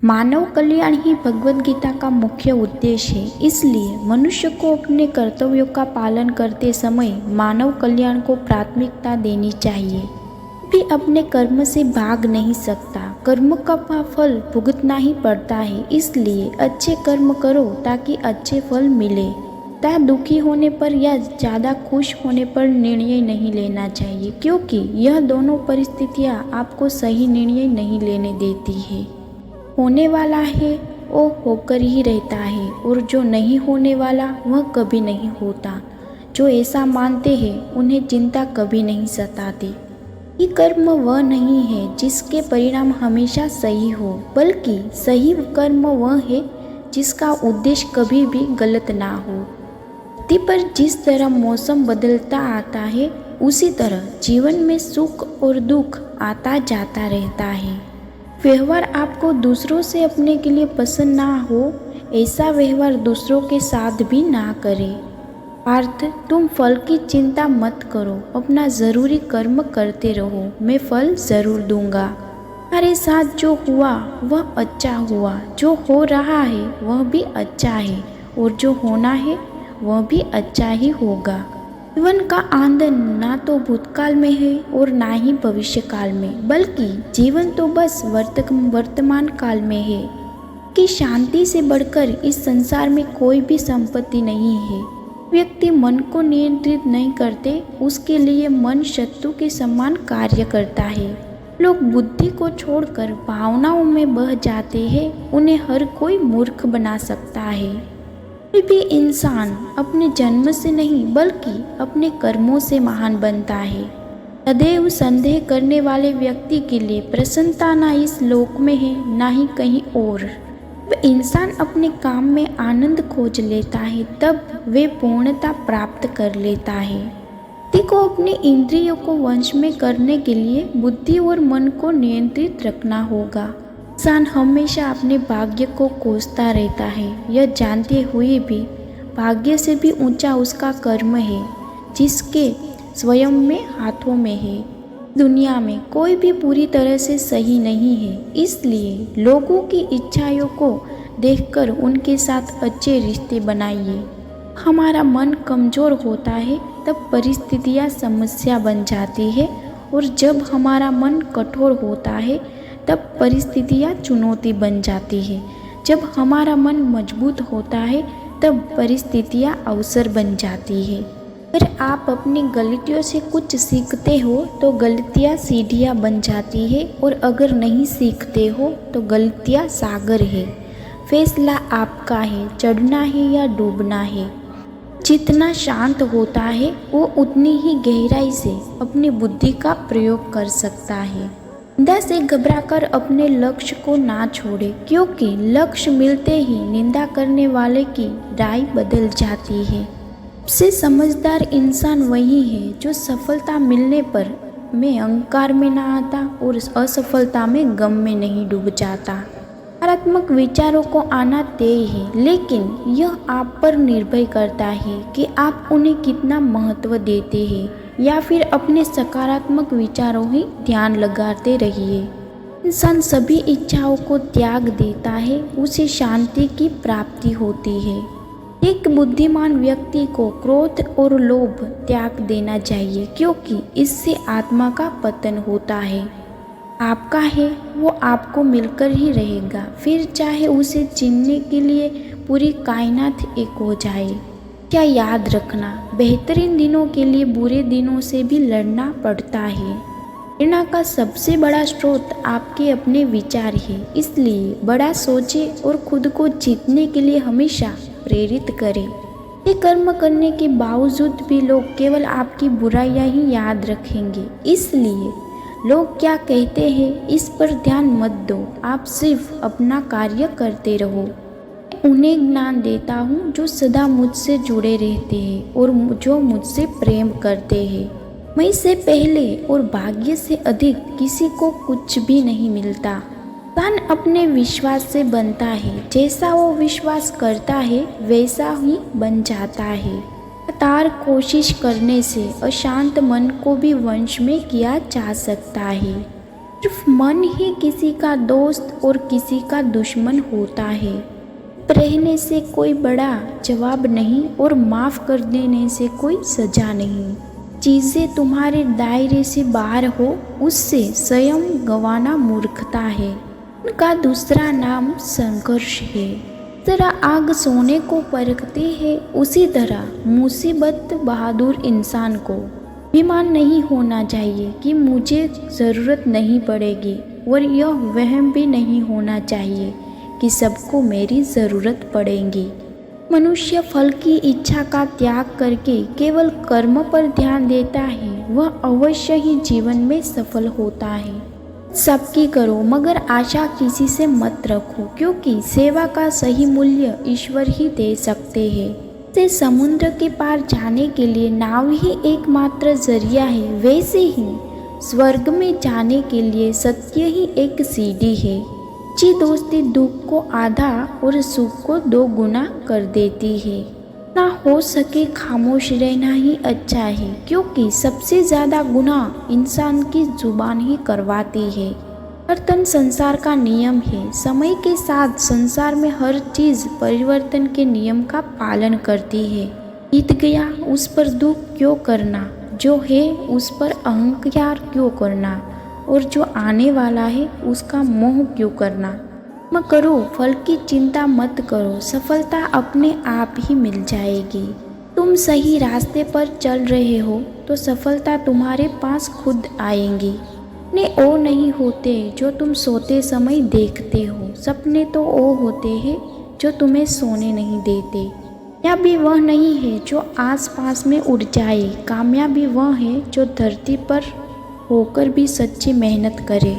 मानव कल्याण ही भगवत गीता का मुख्य उद्देश्य है। इसलिए मनुष्य को अपने कर्तव्यों का पालन करते समय मानव कल्याण को प्राथमिकता देनी चाहिए। भी अपने कर्म से भाग नहीं सकता, कर्म का फल भुगतना ही पड़ता है। इसलिए अच्छे कर्म करो ताकि अच्छे फल मिले। ता दुखी होने पर या ज़्यादा खुश होने पर निर्णय नहीं लेना चाहिए, क्योंकि यह दोनों परिस्थितियाँ आपको सही निर्णय नहीं लेने देती है। होने वाला है वो होकर ही रहता है, और जो नहीं होने वाला वह कभी नहीं होता। जो ऐसा मानते हैं उन्हें चिंता कभी नहीं सताती। ये कर्म वह नहीं है जिसके परिणाम हमेशा सही हो, बल्कि सही कर्म वह है जिसका उद्देश्य कभी भी गलत ना हो। धरती पर जिस तरह मौसम बदलता आता है, उसी तरह जीवन में सुख और दुख आता जाता रहता है। व्यवहार आपको दूसरों से अपने के लिए पसंद ना हो, ऐसा व्यवहार दूसरों के साथ भी ना करें। अर्थ, तुम फल की चिंता मत करो, अपना ज़रूरी कर्म करते रहो, मैं फल ज़रूर दूंगा। हमारे साथ जो हुआ वह अच्छा हुआ, जो हो रहा है वह भी अच्छा है, और जो होना है वह भी अच्छा ही होगा। जीवन का आनंद ना तो भूतकाल में है और ना ही भविष्य काल में, बल्कि जीवन तो बस वर्तमान काल में है। कि शांति से बढ़कर इस संसार में कोई भी संपत्ति नहीं है। व्यक्ति मन को नियंत्रित नहीं करते, उसके लिए मन शत्रु के समान कार्य करता है। लोग बुद्धि को छोड़कर भावनाओं में बह जाते हैं, उन्हें हर कोई मूर्ख बना सकता है। कोई भी इंसान अपने जन्म से नहीं बल्कि अपने कर्मों से महान बनता है। सदैव संदेह करने वाले व्यक्ति के लिए प्रसन्नता ना इस लोक में है ना ही कहीं और। जब इंसान अपने काम में आनंद खोज लेता है तब वे पूर्णता प्राप्त कर लेता है। व्यक्ति को अपने इंद्रियों को वश में करने के लिए बुद्धि और मन को नियंत्रित रखना होगा। इंसान हमेशा अपने भाग्य को कोसता रहता है, यह जानते हुए भी भाग्य से भी ऊंचा उसका कर्म है जिसके स्वयं में हाथों में है। दुनिया में कोई भी पूरी तरह से सही नहीं है, इसलिए लोगों की इच्छाओं को देखकर उनके साथ अच्छे रिश्ते बनाइए। हमारा मन कमज़ोर होता है तब परिस्थितियाँ समस्या बन जाती है, और जब हमारा मन कठोर होता है तब परिस्थितियाँ चुनौती बन जाती है। जब हमारा मन मजबूत होता है तब परिस्थितियाँ अवसर बन जाती है। अगर आप अपनी गलतियों से कुछ सीखते हो तो गलतियाँ सीढ़ियाँ बन जाती है, और अगर नहीं सीखते हो तो गलतियाँ सागर है। फैसला आपका है, चढ़ना है या डूबना है। जितना शांत होता है वो उतनी ही गहराई से अपनी बुद्धि का प्रयोग कर सकता है। निंदा से घबराकर अपने लक्ष्य को ना छोड़े, क्योंकि लक्ष्य मिलते ही निंदा करने वाले की राय बदल जाती है। सबसे समझदार इंसान वही है जो सफलता मिलने पर में अहंकार में ना आता और असफलता में गम में नहीं डूब जाता। नकारात्मक विचारों को आना तय है, लेकिन यह आप पर निर्भर करता है कि आप उन्हें कितना महत्व देते हैं, या फिर अपने सकारात्मक विचारों ही ध्यान लगाते रहिए। इंसान सभी इच्छाओं को त्याग देता है, उसे शांति की प्राप्ति होती है। एक बुद्धिमान व्यक्ति को क्रोध और लोभ त्याग देना चाहिए, क्योंकि इससे आत्मा का पतन होता है। आपका है वो आपको मिलकर ही रहेगा, फिर चाहे उसे छीनने के लिए पूरी कायनात एक हो जाए। क्या याद रखना, बेहतरीन दिनों के लिए बुरे दिनों से भी लड़ना पड़ता है। प्रेरणा का सबसे बड़ा स्रोत आपके अपने विचार है, इसलिए बड़ा सोचें और खुद को जीतने के लिए हमेशा प्रेरित करें। ये कर्म करने के बावजूद भी लोग केवल आपकी बुराइयां ही याद रखेंगे, इसलिए लोग क्या कहते हैं इस पर ध्यान मत दो। आप सिर्फ अपना कार्य करते रहो। उन्हें ज्ञान देता हूँ जो सदा मुझसे जुड़े रहते हैं और जो मुझसे प्रेम करते हैं। मैं से पहले और भाग्य से अधिक किसी को कुछ भी नहीं मिलता। इंसान अपने विश्वास से बनता है, जैसा वो विश्वास करता है वैसा ही बन जाता है। लगातार कोशिश करने से अशांत मन को भी वश में किया जा सकता है। सिर्फ मन ही किसी का दोस्त और किसी का दुश्मन होता है। रहने से कोई बड़ा जवाब नहीं और माफ़ कर देने से कोई सज़ा नहीं। चीज़ें तुम्हारे दायरे से बाहर हो उससे स्वयं गंवाना मूर्खता है। उनका दूसरा नाम संघर्ष है। तरह आग सोने को परखती है उसी तरह मुसीबत बहादुर इंसान को बेईमान नहीं होना चाहिए कि मुझे ज़रूरत नहीं पड़ेगी, और यह वहम भी नहीं होना चाहिए कि सबको मेरी ज़रूरत पड़ेगी। मनुष्य फल की इच्छा का त्याग करके केवल कर्म पर ध्यान देता है, वह अवश्य ही जीवन में सफल होता है। सबकी करो मगर आशा किसी से मत रखो, क्योंकि सेवा का सही मूल्य ईश्वर ही दे सकते हैं। से समुद्र के पार जाने के लिए नाव ही एकमात्र जरिया है, वैसे ही स्वर्ग में जाने के लिए सत्य ही एक सीढ़ी है। जी दोस्ती दुख को आधा और सुख को 2 गुना कर देती है। ना हो सके खामोश रहना ही अच्छा है, क्योंकि सबसे ज़्यादा गुनाह इंसान की जुबान ही करवाती है। परिवर्तन संसार का नियम है। समय के साथ संसार में हर चीज़ परिवर्तन के नियम का पालन करती है। बीत गया उस पर दुख क्यों करना, जो है उस पर अहंकार क्यों करना, और जो आने वाला है उसका मोह क्यों करना। कर्म करो, फल की चिंता मत करो, सफलता अपने आप ही मिल जाएगी। तुम सही रास्ते पर चल रहे हो तो सफलता तुम्हारे पास खुद आएंगी। सपने वो नहीं होते जो तुम सोते समय देखते हो, सपने तो वो होते हैं जो तुम्हें सोने नहीं देते। कामयाबी वह नहीं है जो आसपास में उड़ जाए, कामयाबी वह है जो धरती पर होकर भी सच्ची मेहनत करे।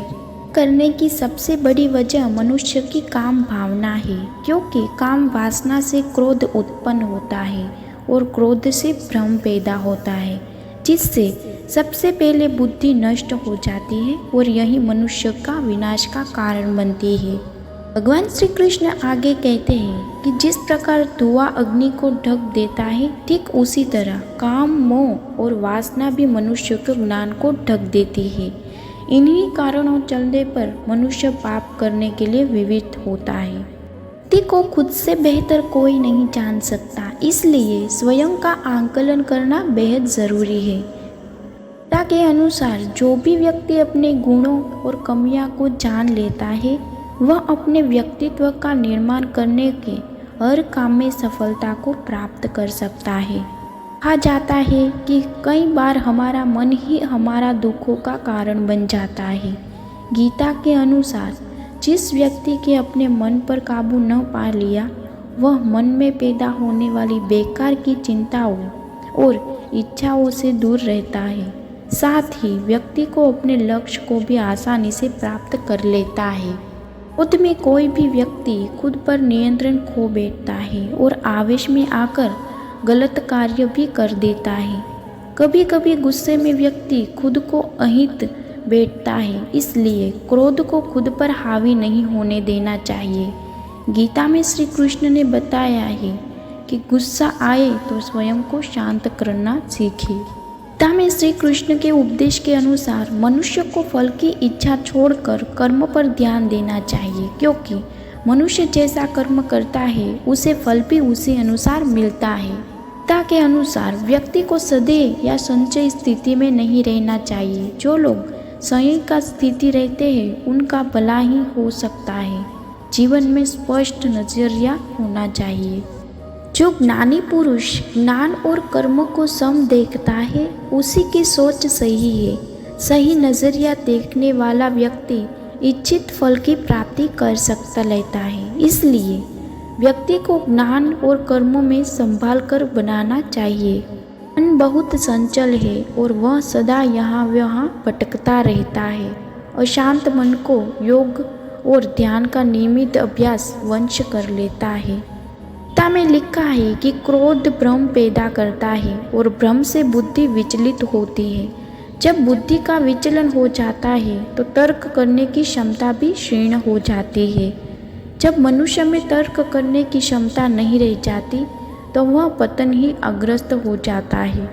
करने की सबसे बड़ी वजह मनुष्य की काम भावना है, क्योंकि काम वासना से क्रोध उत्पन्न होता है और क्रोध से भ्रम पैदा होता है, जिससे सबसे पहले बुद्धि नष्ट हो जाती है और यही मनुष्य का विनाश का कारण बनती है। भगवान श्री कृष्ण आगे कहते हैं कि जिस प्रकार धुआं अग्नि को ढक देता है, ठीक उसी तरह काम, मोह और वासना भी मनुष्य के ज्ञान को ढक देती है। इन्हीं कारणों चलने पर मनुष्य पाप करने के लिए विविध होता है। व्यक्ति को खुद से बेहतर कोई नहीं जान सकता, इसलिए स्वयं का आंकलन करना बेहद ज़रूरी है। गीता के अनुसार जो भी व्यक्ति अपने गुणों और कमियां को जान लेता है, वह अपने व्यक्तित्व का निर्माण करने के हर काम में सफलता को प्राप्त कर सकता है। कहा जाता है कि कई बार हमारा मन ही हमारा दुखों का कारण बन जाता है। गीता के अनुसार जिस व्यक्ति के अपने मन पर काबू न पा लिया, वह मन में पैदा होने वाली बेकार की चिंताओं और इच्छाओं से दूर रहता है। साथ ही व्यक्ति को अपने लक्ष्य को भी आसानी से प्राप्त कर लेता है। खुद में कोई भी व्यक्ति खुद पर नियंत्रण खो बैठता है और आवेश में आकर गलत कार्य भी कर देता है। कभी कभी गुस्से में व्यक्ति खुद को अहित बैठता है, इसलिए क्रोध को खुद पर हावी नहीं होने देना चाहिए। गीता में श्री कृष्ण ने बताया है कि गुस्सा आए तो स्वयं को शांत करना सीखे। गीता में श्री कृष्ण के उपदेश के अनुसार मनुष्य को फल की इच्छा छोड़कर कर्म पर ध्यान देना चाहिए, क्योंकि मनुष्य जैसा कर्म करता है उसे फल भी उसी अनुसार मिलता है। गीता के अनुसार व्यक्ति को सदैव या संचय स्थिति में नहीं रहना चाहिए। जो लोग संयम का स्थिति रहते हैं उनका भला ही हो सकता है। जीवन में स्पष्ट नजरिया होना चाहिए। जो ज्ञानी पुरुष ज्ञान और कर्म को सम देखता है, उसी की सोच सही है। सही नजरिया देखने वाला व्यक्ति इच्छित फल की प्राप्ति कर सकता रहता है। इसलिए व्यक्ति को ज्ञान और कर्मों में संभाल कर बनाना चाहिए। मन बहुत चंचल है और वह सदा यहाँ वहाँ भटकता रहता है। अशांत मन को योग और ध्यान का नियमित अभ्यास वश कर लेता है। गीता में लिखा है कि क्रोध भ्रम पैदा करता है और भ्रम से बुद्धि विचलित होती है। जब बुद्धि का विचलन हो जाता है तो तर्क करने की क्षमता भी क्षीण हो जाती है। जब मनुष्य में तर्क करने की क्षमता नहीं रह जाती तो वह पतन ही अग्रस्त हो जाता है।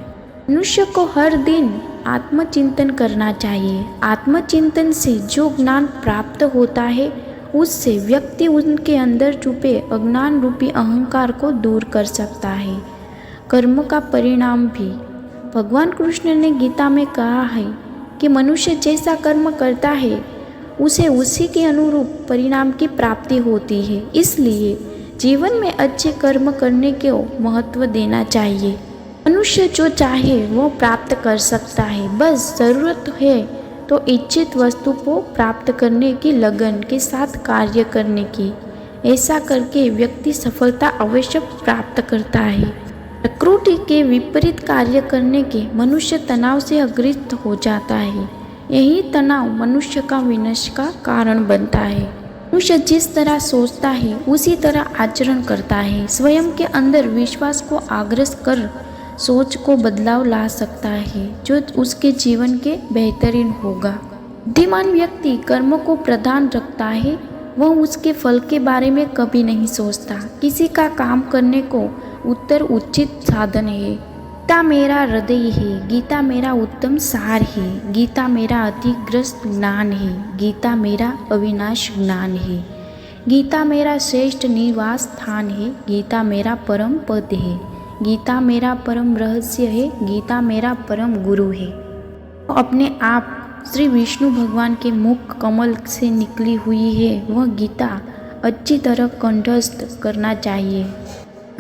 मनुष्य को हर दिन आत्मचिंतन करना चाहिए। आत्मचिंतन से जो ज्ञान प्राप्त होता है उससे व्यक्ति उनके अंदर छुपे अज्ञान रूपी अहंकार को दूर कर सकता है। कर्म का परिणाम भी भगवान कृष्ण ने गीता में कहा है कि मनुष्य जैसा कर्म करता है उसे उसी के अनुरूप परिणाम की प्राप्ति होती है। इसलिए जीवन में अच्छे कर्म करने को महत्व देना चाहिए। मनुष्य जो चाहे वो प्राप्त कर सकता है, बस ज़रूरत है तो इच्छित वस्तु को प्राप्त करने की लगन के साथ कार्य करने की। ऐसा करके व्यक्ति सफलता अवश्य प्राप्त करता है। प्रकृति के विपरीत कार्य करने के मनुष्य तनाव से ग्रस्त हो जाता है। यही तनाव मनुष्य का विनाश का कारण बनता है। मनुष्य जिस तरह सोचता है उसी तरह आचरण करता है। स्वयं के अंदर विश्वास को अग्रसर कर सोच को बदलाव ला सकता है जो उसके जीवन के बेहतरीन होगा। बुद्धिमान व्यक्ति कर्म को प्रधान रखता है, वह उसके फल के बारे में कभी नहीं सोचता। किसी का काम करने को उत्तर उचित साधन है। गीता मेरा हृदय है, गीता मेरा उत्तम सार है, गीता मेरा अतिग्रस्त ज्ञान है, गीता मेरा अविनाश ज्ञान है, गीता मेरा श्रेष्ठ निवास स्थान है, गीता मेरा परम पद है, गीता मेरा परम रहस्य है, गीता मेरा परम गुरु है। अपने आप श्री विष्णु भगवान के मुख कमल से निकली हुई है वह गीता अच्छी तरह कंठस्थ करना चाहिए।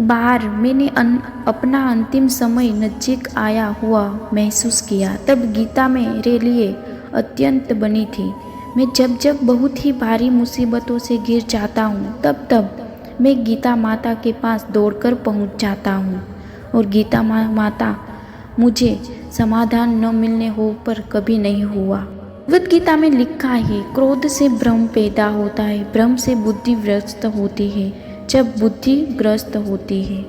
बार मैंने अपना अंतिम समय नज़दीक आया हुआ महसूस किया, तब गीता मेरे लिए अत्यंत बनी थी। मैं जब बहुत ही भारी मुसीबतों से घिर जाता हूँ तब मैं गीता माता के पास दौड़कर पहुँच जाता हूँ और गीता माता मुझे समाधान न मिलने हो पर कभी नहीं हुआ। भगवद गीता में लिखा है, क्रोध से भ्रम पैदा होता है, भ्रम से बुद्धि ग्रस्त होती है, जब बुद्धि ग्रस्त होती है